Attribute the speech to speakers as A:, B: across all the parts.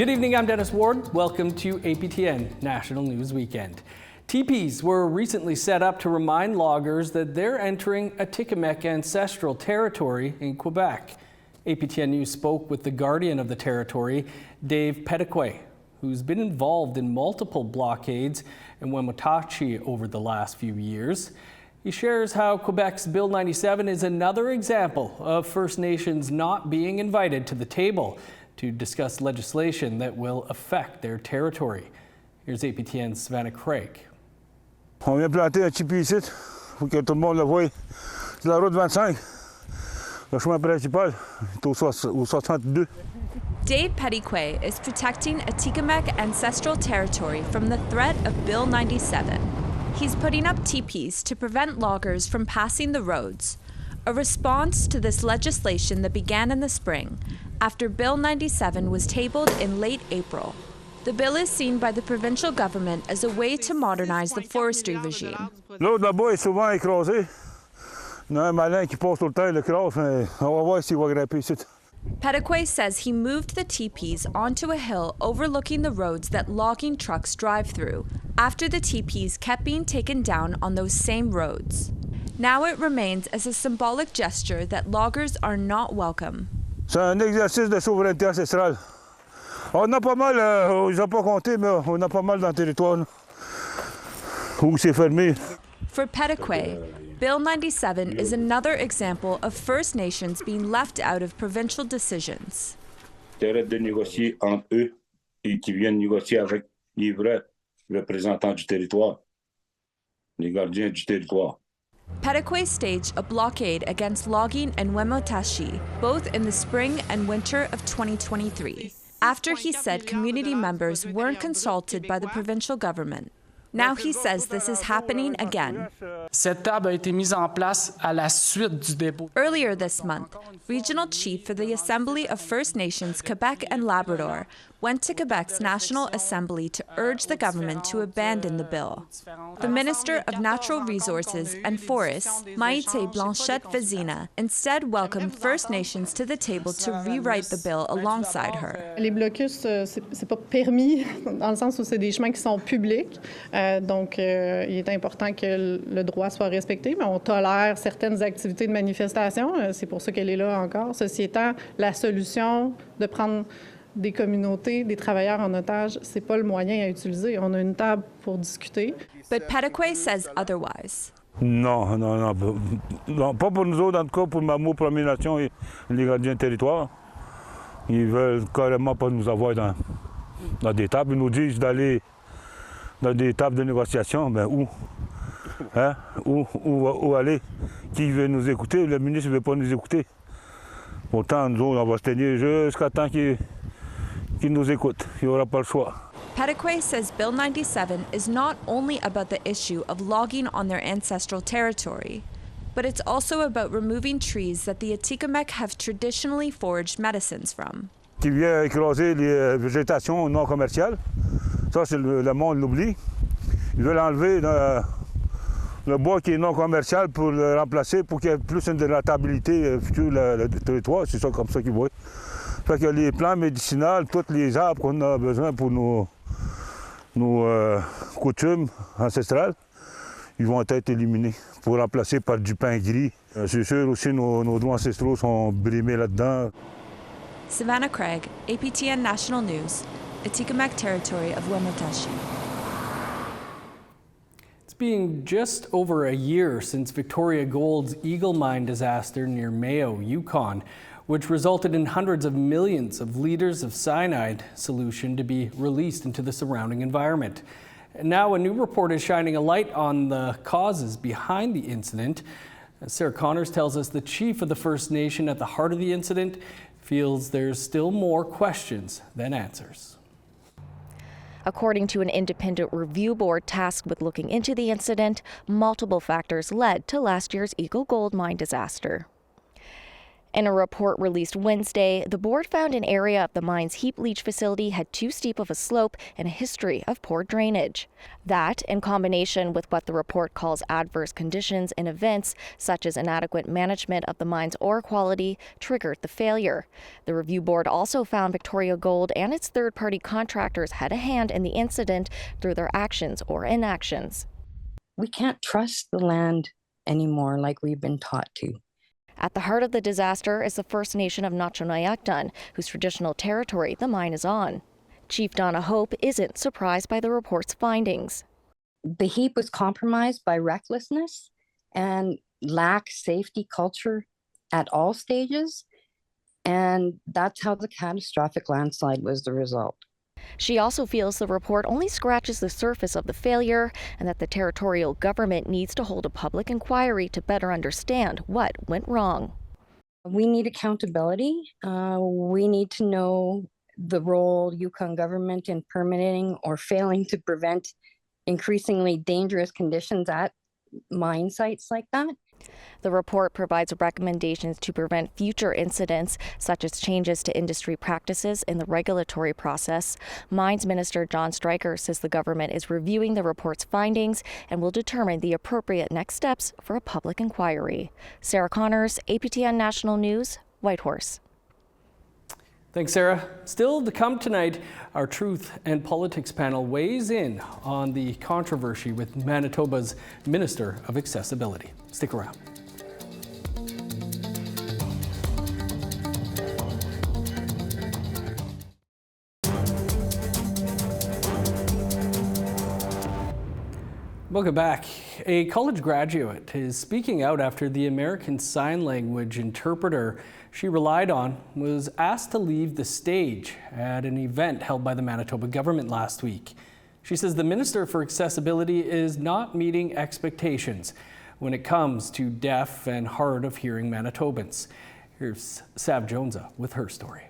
A: Good evening, I'm Dennis Ward. Welcome to APTN National News Weekend. Teepees were recently set up to remind loggers that they're entering Atikamekw ancestral territory in Quebec. APTN News spoke with the guardian of the territory, Teepees, who's been involved in multiple blockades in Wematachi over the last few years. He shares how Quebec's Bill 97 is another example of First Nations not being invited to the table to discuss legislation that will affect their territory. Here's APTN's Savannah Craig.
B: On vient planter un tipi ici, pour que tout le monde le voie. C'est la route 25. Le chemin principal est au 62.
C: Teepees is protecting Atikamekw ancestral territory from the threat of Bill 97. He's putting up teepees to prevent loggers from passing the roads, a response to this legislation that began in the spring after Bill 97 was tabled in late April. The bill is seen by the provincial government as a way to modernize the forestry regime.
B: L'autre là-bas est souvent écrasé. Il y a un malin qui passe tout le temps, il l'écrase, mais on va voir s'il va grimper ici.
C: Teepees says he moved the teepees onto a hill overlooking the roads that logging trucks drive through after the teepees kept being taken down on those same roads. Now it remains as a symbolic gesture that loggers are not welcome.
B: C'est un exercice de souveraineté ancestrale. On a pas mal, ils n'ont pas compté, mais on a pas mal dans le territoire là, où c'est fermé.
C: For Teepees, Bill 97 is another example of First Nations being left out of provincial decisions.
D: Arrête de négocier entre eux et qui viennent négocier avec les vrais représentants du territoire, les gardiens du territoire.
C: Teepees staged a blockade against logging in Wematachi, both in the spring and winter of 2023, after he said community members weren't consulted by the provincial government. Now he says this is happening again.
E: Cette table a été mise en place à la suite du dépôt.
C: Earlier this month, Regional Chief for the Assembly of First Nations Quebec and Labrador went to Quebec's National Assembly to urge the government to abandon the bill. The Minister of Natural Resources and Forests, Maïté Blanchette-Vézina, instead welcomed First Nations to the table to rewrite the bill alongside her.
F: Les blocus, c'est pas permis dans le sens où c'est des chemins qui sont publics. Donc, il est important que le droit soit respecté, mais on tolère certaines activités de manifestation. C'est pour ça qu'elle est là encore. Ceci étant, la solution de prendre des communautés, des travailleurs en otage, c'est pas le moyen à utiliser. On a une table pour discuter.
C: But Teepees says otherwise.
B: Non, pas pour nous autres, en tout cas pour Mayo, Première Nation et les gardiens de territoire. Ils veulent carrément pas nous avoir dans des tables. Ils nous disent d'aller dans des tables de négociation, ben où? Hein? Où aller? Qui veut nous écouter? Le ministre ne veut pas nous écouter. Pourtant, nous autres, on va se tenir jusqu'à temps qu'il nous écoute. Il n'y aura pas le choix.
C: Teepees says Bill 97 is not only about the issue of logging on their ancestral territory, but it's also about removing trees that the Atikamekw have traditionally foraged medicines from.
B: Qui vient écraser les végétations non commerciales. Ça, c'est le monde l'oublie. Ils veulent enlever le bois qui est non commercial pour le remplacer, pour qu'il y ait plus une rentabilité sur le territoire. C'est ça comme ça qu'ils voient. Fait que les plantes médicinales, tous les arbres qu'on a besoin pour nos coutumes ancestrales, ils vont être éliminés pour remplacer par du pain gris. C'est sûr aussi nos droits ancestraux sont brimés là-dedans.
C: Savannah Craig, APTN National News, Atikamekw territory of Wematachi.
A: It's been just over a year since Victoria Gold's Eagle mine disaster near Mayo, Yukon, which resulted in hundreds of millions of litres of cyanide solution to be released into the surrounding environment. And now a new report is shining a light on the causes behind the incident. As Sarah Connors tells us, the chief of the First Nation at the heart of the incident feels there's still more questions than answers.
G: According to an independent review board tasked with looking into the incident, multiple factors led to last year's Eagle Gold mine disaster. In a report released Wednesday, the board found an area of the mine's heap leach facility had too steep of a slope and a history of poor drainage. That, in combination with what the report calls adverse conditions and events, such as inadequate management of the mine's ore quality, triggered the failure. The review board also found Victoria Gold and its third-party contractors had a hand in the incident through their actions or inactions.
H: We can't trust the land anymore like we've been taught to.
G: At the heart of the disaster is the First Nation of Nacho-Nayakdun, whose traditional territory the mine is on. Chief Donna Hope isn't surprised by the report's findings.
H: The heap was compromised by recklessness and lack safety culture at all stages, and that's how the catastrophic landslide was the result.
G: She also feels the report only scratches the surface of the failure and that the territorial government needs to hold a public inquiry to better understand what went wrong.
H: We need accountability. We need to know the role Yukon government in permitting or failing to prevent increasingly dangerous conditions at mine sites like that.
G: The report provides recommendations to prevent future incidents, such as changes to industry practices in the regulatory process. Mines Minister John Stryker says the government is reviewing the report's findings and will determine the appropriate next steps for a public inquiry. Sarah Connors, APTN National News, Whitehorse.
A: Thanks, Sarah. Still to come tonight, our Truth and Politics panel weighs in on the controversy with Manitoba's Minister of Accessibility. Stick around. Welcome back. A college graduate is speaking out after the American Sign Language interpreter she relied on was asked to leave the stage at an event held by the Manitoba government last week. She says the Minister for Accessibility is not meeting expectations when it comes to deaf and hard of hearing Manitobans. Here's Sav Jonesa with her story.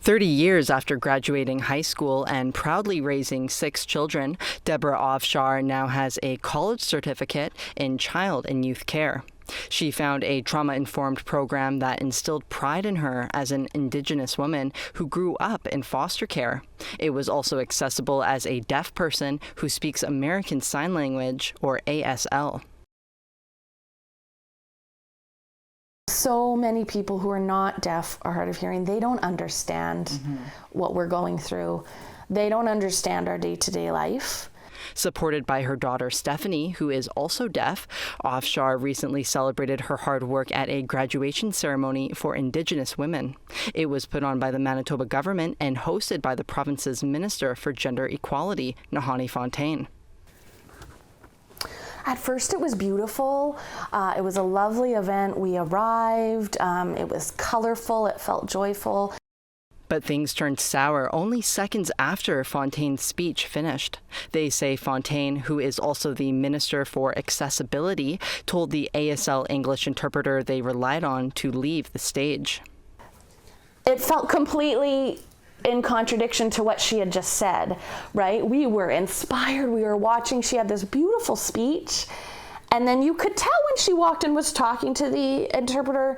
I: 30 years after graduating high school and proudly raising 6 children, Deborah Ovshar now has a college certificate in child and youth care. She found a trauma-informed program that instilled pride in her as an Indigenous woman who grew up in foster care. It was also accessible as a deaf person who speaks American Sign Language, or ASL.
J: So many people who are not deaf or hard of hearing, they don't understand what we're going through. They don't understand our day-to-day life.
I: Supported by her daughter Stephanie, who is also deaf, Ovshar recently celebrated her hard work at a graduation ceremony for Indigenous women. It was put on by the Manitoba government and hosted by the province's Minister for Gender Equality, Nahani Fontaine.
J: At first it was beautiful. It was a lovely event. We arrived. It was colorful. It felt joyful.
I: But things turned sour only seconds after Fontaine's speech finished. They say Fontaine, who is also the Minister for Accessibility, told the ASL English interpreter they relied on to leave the stage.
J: It felt completely in contradiction to what she had just said, right? We were inspired. We were watching. She had this beautiful speech. And then you could tell when she walked and was talking to the interpreter,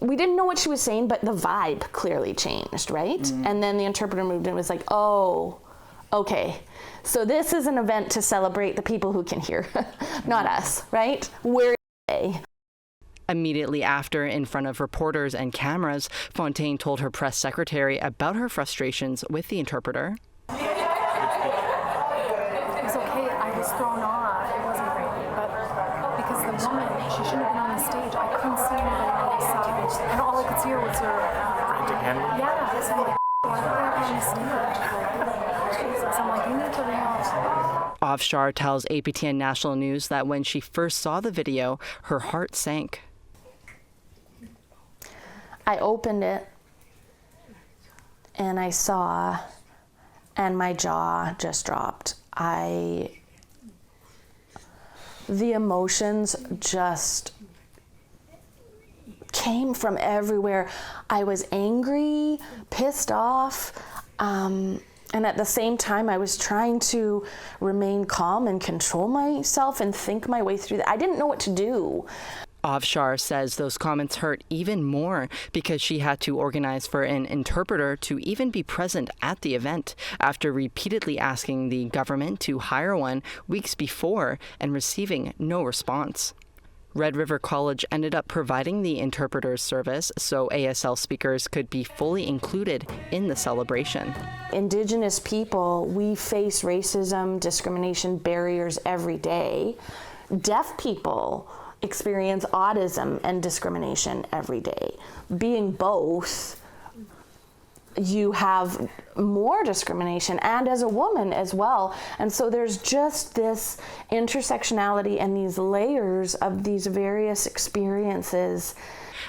J: we didn't know what she was saying, but the vibe clearly changed, right? And then the interpreter moved and was like, oh, okay. So this is an event to celebrate the people who can hear, not us, right? Where are they?
I: Immediately after, in front of reporters and cameras, Fontaine told her press secretary about her frustrations with the interpreter.
K: It was okay. I was thrown off. It wasn't great, but because the woman, she shouldn't have been on the stage. I couldn't see anybody on the side, and all I could see her was her frantic hand. Yeah, so I'm like, why are they on the stage? Jesus, I'm like, you need to realize.
I: Ovshar tells APTN National News that when she first saw the video, her heart sank.
J: I opened it and I saw, and my jaw just dropped. The emotions just came from everywhere. I was angry, pissed off, and at the same time I was trying to remain calm and control myself and think my way through that. I didn't know what to do.
I: Afshar says those comments hurt even more because she had to organize for an interpreter to even be present at the event after repeatedly asking the government to hire one weeks before and receiving no response. Red River College ended up providing the interpreter service so ASL speakers could be fully included in the celebration.
J: Indigenous people, we face racism, discrimination, barriers every day. Deaf people experience autism and discrimination every day. Being both, you have more discrimination, and as a woman as well. And so there's just this intersectionality and these layers of these various experiences.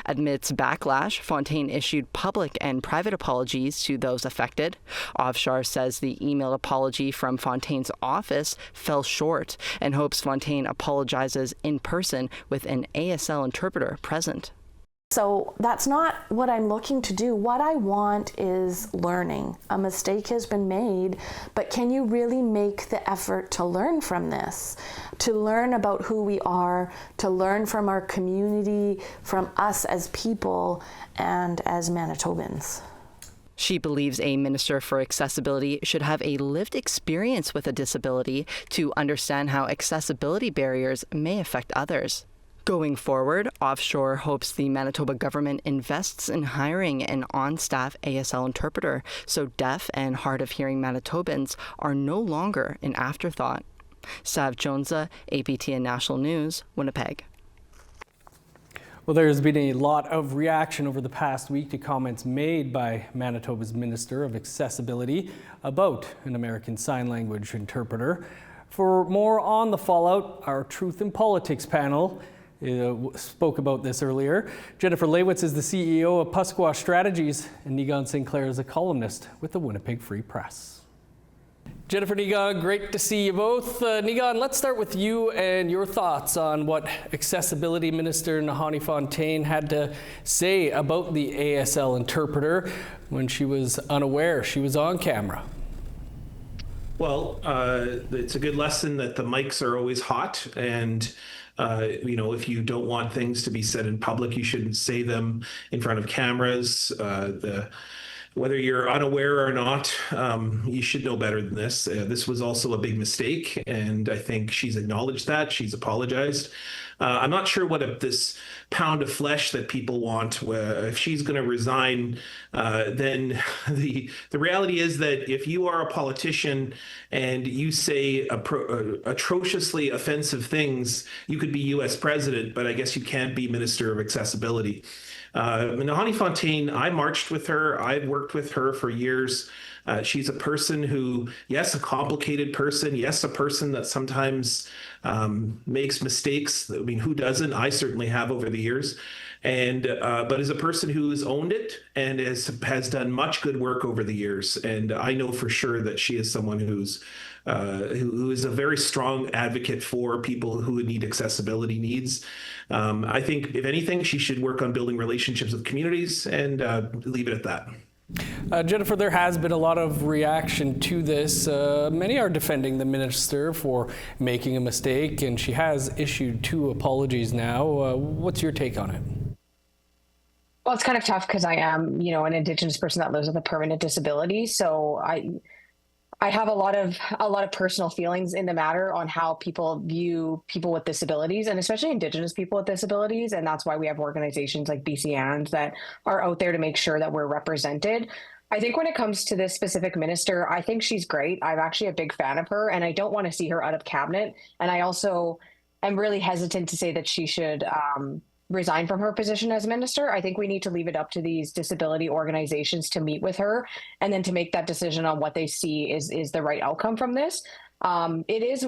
I: Amidst backlash, Fontaine issued public and private apologies to those affected. Afshar says the emailed apology from Fontaine's office fell short and hopes Fontaine apologizes in person with an ASL interpreter present.
J: So that's not what I'm looking to do. What I want is learning. A mistake has been made, but can you really make the effort to learn from this? To learn about who we are, to learn from our community, from us as people and as Manitobans.
I: She believes a minister for accessibility should have a lived experience with a disability to understand how accessibility barriers may affect others. Going forward, Afshar hopes the Manitoba government invests in hiring an on-staff ASL interpreter so deaf and hard-of-hearing Manitobans are no longer an afterthought. Sav Jonza, APTN National News, Winnipeg.
A: Well, there's been a lot of reaction over the past week to comments made by Manitoba's Minister of Accessibility about an American Sign Language interpreter. For more on the fallout, our Truth in Politics panel spoke about this earlier. Jennifer Lewitz is the CEO of Pusquash Strategies, and Negon Sinclair is a columnist with the Winnipeg Free Press. Jennifer, Negon, great to see you both. Negon, let's start with you and your thoughts on what Accessibility Minister Nahanni Fontaine had to say about the ASL interpreter when she was unaware she was on camera.
L: Well, it's a good lesson that the mics are always hot, and if you don't want things to be said in public, you shouldn't say them in front of cameras. Whether you're unaware or not, you should know better than this. This was also a big mistake, and I think she's acknowledged that. She's apologized. I'm not sure what this pound of flesh that people want. If she's going to resign, then the reality is that if you are a politician and you say atrociously offensive things, you could be U.S. president, but I guess you can't be Minister of Accessibility. Nahanni Fontaine, I marched with her. I've worked with her for years. She's a person who, yes, a complicated person. Yes, a person that sometimes makes mistakes. I mean, who doesn't? I certainly have over the years. And but is a person who has owned it and has done much good work over the years. And I know for sure that she is someone who is a very strong advocate for people who need accessibility needs. I think, if anything, she should work on building relationships with communities and leave it at that.
A: Jennifer, there has been a lot of reaction to this. Many are defending the minister for making a mistake, and she has issued 2 apologies now. What's your take on it?
M: Well, it's kind of tough because I am, an Indigenous person that lives with a permanent disability. So I have a lot of personal feelings in the matter on how people view people with disabilities, and especially Indigenous people with disabilities. And that's why we have organizations like BCANs that are out there to make sure that we're represented. I think when it comes to this specific minister, I think she's great. I'm actually a big fan of her, and I don't want to see her out of cabinet. And I also am really hesitant to say that she should resign from her position as minister. I think we need to leave it up to these disability organizations to meet with her and then to make that decision on what they see is the right outcome from this. It is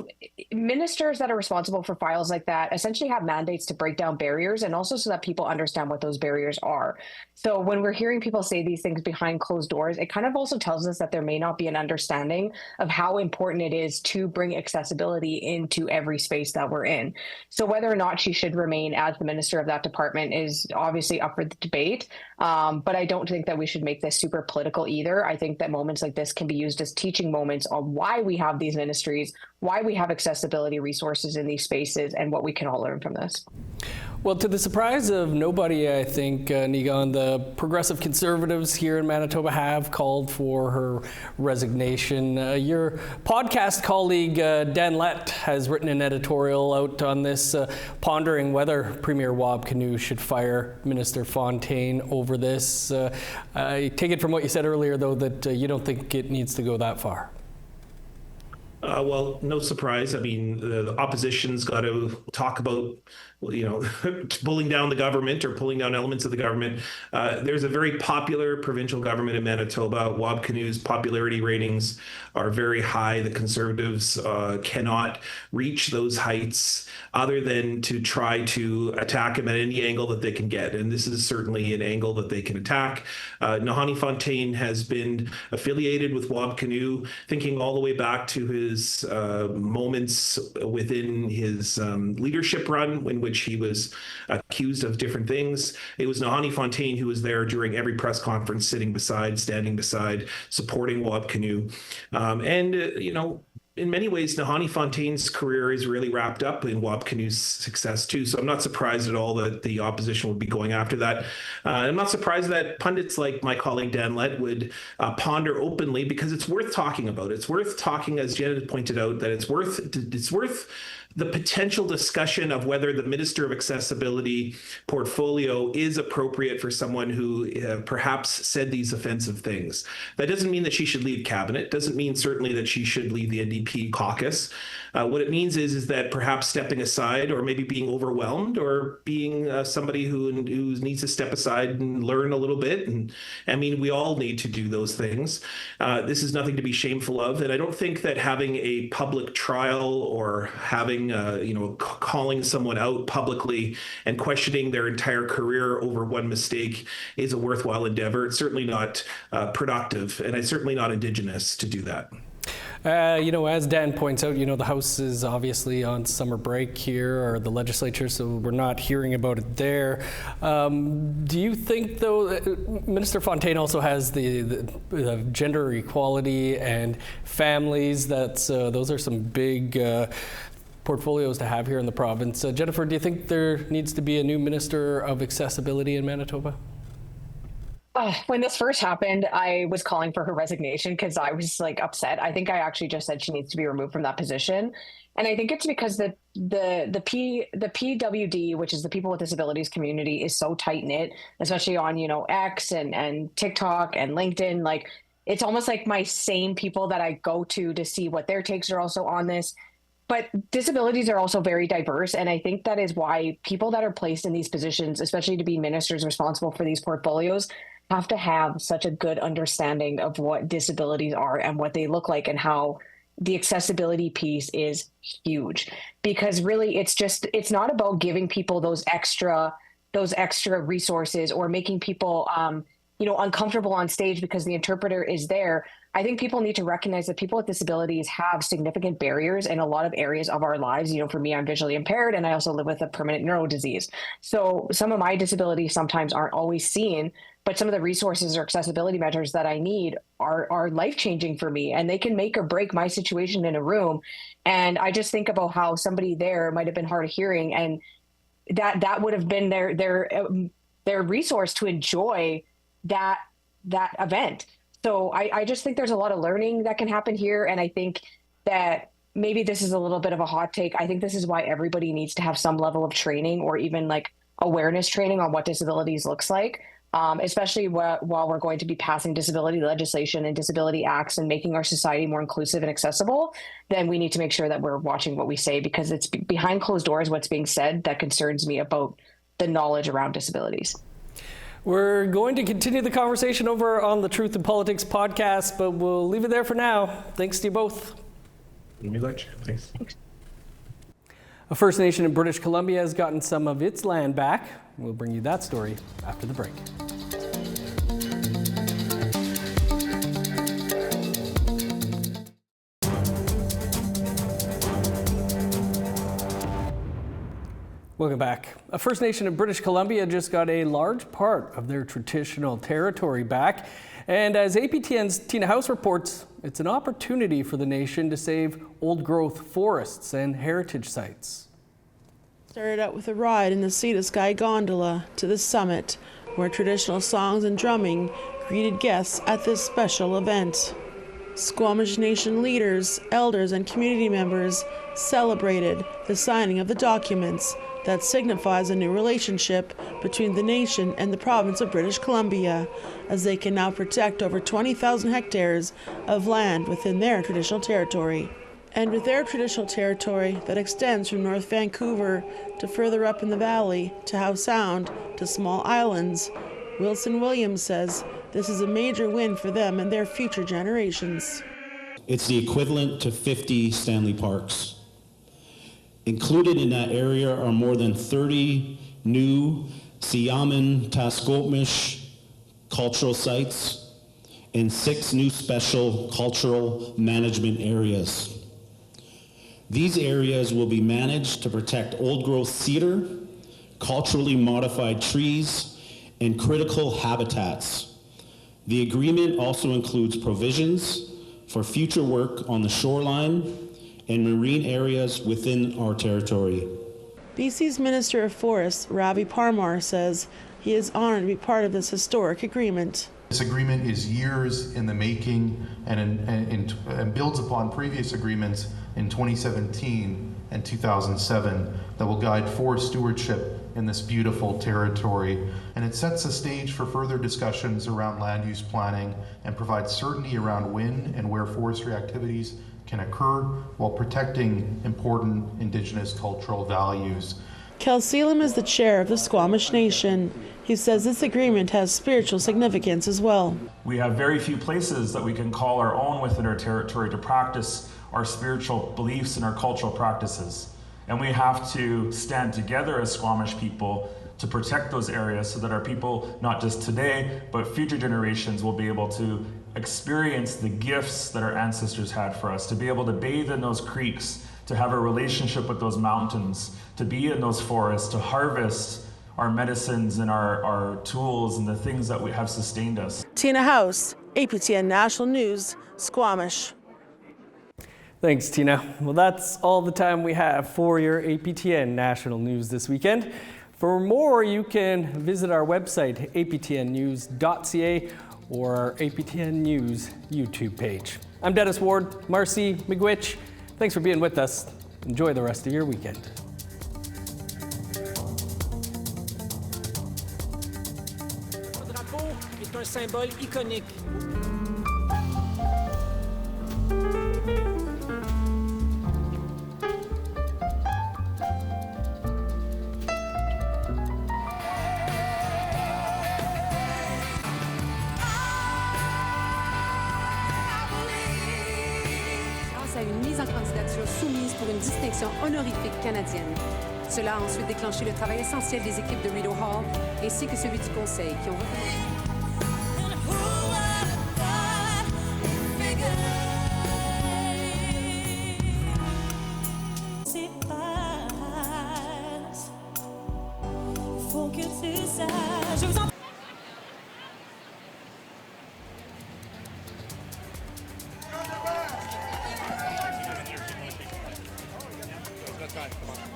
M: ministers that are responsible for files like that essentially have mandates to break down barriers, and also so that people understand what those barriers are. So when we're hearing people say these things behind closed doors, it kind of also tells us that there may not be an understanding of how important it is to bring accessibility into every space that we're in. So whether or not she should remain as the minister of that department is obviously up for the debate. But I don't think that we should make this super political either. I think that moments like this can be used as teaching moments on why we have these ministers ministries, why we have accessibility resources in these spaces, and what we can all learn from this.
A: Well, to the surprise of nobody, I think, Negon, the progressive conservatives here in Manitoba have called for her resignation. Your podcast colleague, Dan Lett, has written an editorial out on this, pondering whether Premier Wab-Kinew should fire Minister Fontaine over this. I take it from what you said earlier, though, that you don't think it needs to go that far.
L: Well, no surprise. I mean, the opposition's got to talk about, pulling down the government or pulling down elements of the government. There's a very popular provincial government in Manitoba. Wab-Kinew's popularity ratings are very high. The Conservatives cannot reach those heights other than to try to attack him at any angle that they can get. And this is certainly an angle that they can attack. Nahanni Fontaine has been affiliated with Wab-Kinew, thinking all the way back to his moments within his leadership run, in which he was accused of different things. It was Nahanni Fontaine who was there during every press conference, standing beside, supporting Wab-Kinew. In many ways, Nahanni Fontaine's career is really wrapped up in Wab-Kinew's success too. So I'm not surprised at all that the opposition would be going after that. I'm not surprised that pundits like my colleague Dan Lett would ponder openly, because it's worth talking about. It's worth talking, as Janet pointed out, that it's worth the potential discussion of whether the Minister of Accessibility portfolio is appropriate for someone who perhaps said these offensive things. That doesn't mean that she should leave cabinet, doesn't mean certainly that she should leave the NDP caucus. What it means is that perhaps stepping aside, or maybe being overwhelmed, or being somebody who needs to step aside and learn a little bit. And I mean, we all need to do those things. This is nothing to be shameful of. And I don't think that having a public trial or having, calling someone out publicly and questioning their entire career over one mistake is a worthwhile endeavor. It's certainly not productive, and it's certainly not Indigenous to do that.
A: As Dan points out, the House is obviously on summer break here, or the legislature, so we're not hearing about it there. Do you think, though, Minister Fontaine also has the gender equality and families? Those are some big portfolios to have here in the province. Jennifer, do you think there needs to be a new Minister of Accessibility in Manitoba?
M: When this first happened, I was calling for her resignation because I was upset. I think I actually just said she needs to be removed from that position. And I think it's because the PWD, which is the People with Disabilities community, is so tight knit, especially on, X and TikTok and LinkedIn. It's almost like my same people that I go to see what their takes are also on this. But disabilities are also very diverse. And I think that is why people that are placed in these positions, especially to be ministers responsible for these portfolios, have to have such a good understanding of what disabilities are and what they look like, and how the accessibility piece is huge. Because really, it's not about giving people those extra resources or making people uncomfortable on stage because the interpreter is there. I think people need to recognize that people with disabilities have significant barriers in a lot of areas of our lives. For me, I'm visually impaired, and I also live with a permanent neuro disease. So some of my disabilities sometimes aren't always seen, but some of the resources or accessibility measures that I need are life-changing for me, and they can make or break my situation in a room. And I just think about how somebody there might have been hard of hearing, and that would have been their resource to enjoy that event. So I just think there's a lot of learning that can happen here. And I think that maybe this is a little bit of a hot take. I think this is why everybody needs to have some level of training, or even awareness training on what disabilities looks like, especially while we're going to be passing disability legislation and disability acts and making our society more inclusive and accessible. Then we need to make sure that we're watching what we say, because it's behind closed doors what's being said that concerns me about the knowledge around disabilities.
A: We're going to continue the conversation over on the Truth in Politics podcast, but we'll leave it there for now. Thanks to you both.
L: Thanks.
A: A First Nation in British Columbia has gotten some of its land back. We'll bring you that story after the break. Welcome back. A First Nation in British Columbia just got a large part of their traditional territory back, And as APTN's Tina House reports, it's an opportunity for the nation to save old-growth forests and heritage sites.
N: Started out with a ride in the Sea to Sky gondola to the summit, where traditional songs and drumming greeted guests at this special event. Squamish Nation leaders, elders, and community members celebrated the signing of the documents that signifies a new relationship between the nation and the province of British Columbia, as they can now protect over 20,000 hectares of land within their traditional territory. And with their traditional territory that extends from North Vancouver to further up in the valley to Howe Sound to small islands, Wilson Williams says this is a major win for them and their future generations.
O: It's the equivalent to 50 Stanley Parks. Included in that area are more than 30 new Squamish cultural sites and 6 new special cultural management areas. These areas will be managed to protect old-growth cedar, culturally modified trees, and critical habitats. The agreement also includes provisions for future work on the shoreline and marine areas within our territory.
N: BC's Minister of Forests, Ravi Parmar, says he is honored to be part of this historic agreement.
P: This agreement is years in the making and builds upon previous agreements in 2017 and 2007 that will guide forest stewardship in this beautiful territory. And it sets the stage for further discussions around land use planning and provides certainty around when and where forestry activities can occur while protecting important Indigenous cultural values.
N: Kel Selam is the chair of the Squamish Nation. He says this agreement has spiritual significance as well.
Q: We have very few places that we can call our own within our territory to practice our spiritual beliefs and our cultural practices. And we have to stand together as Squamish people to protect those areas so that our people, not just today, but future generations will be able to experience the gifts that our ancestors had for us, to be able to bathe in those creeks, to have a relationship with those mountains, to be in those forests, to harvest our medicines and our tools and the things that have sustained us.
N: Tina House, APTN National News, Squamish.
A: Thanks, Tina. Well, that's all the time we have for your APTN National News this weekend. For more, you can visit our website, aptnnews.ca, or our APTN News YouTube page. I'm Dennis Ward, Marcy McGwitch. Thanks for being with us. Enjoy the rest of your weekend.
R: Le drapeau est un symbole iconique.
S: À une mise en candidature soumise pour une distinction honorifique canadienne. Cela a ensuite déclenché le travail essentiel des équipes de Rideau Hall ainsi que celui du Conseil qui ont
T: Come on.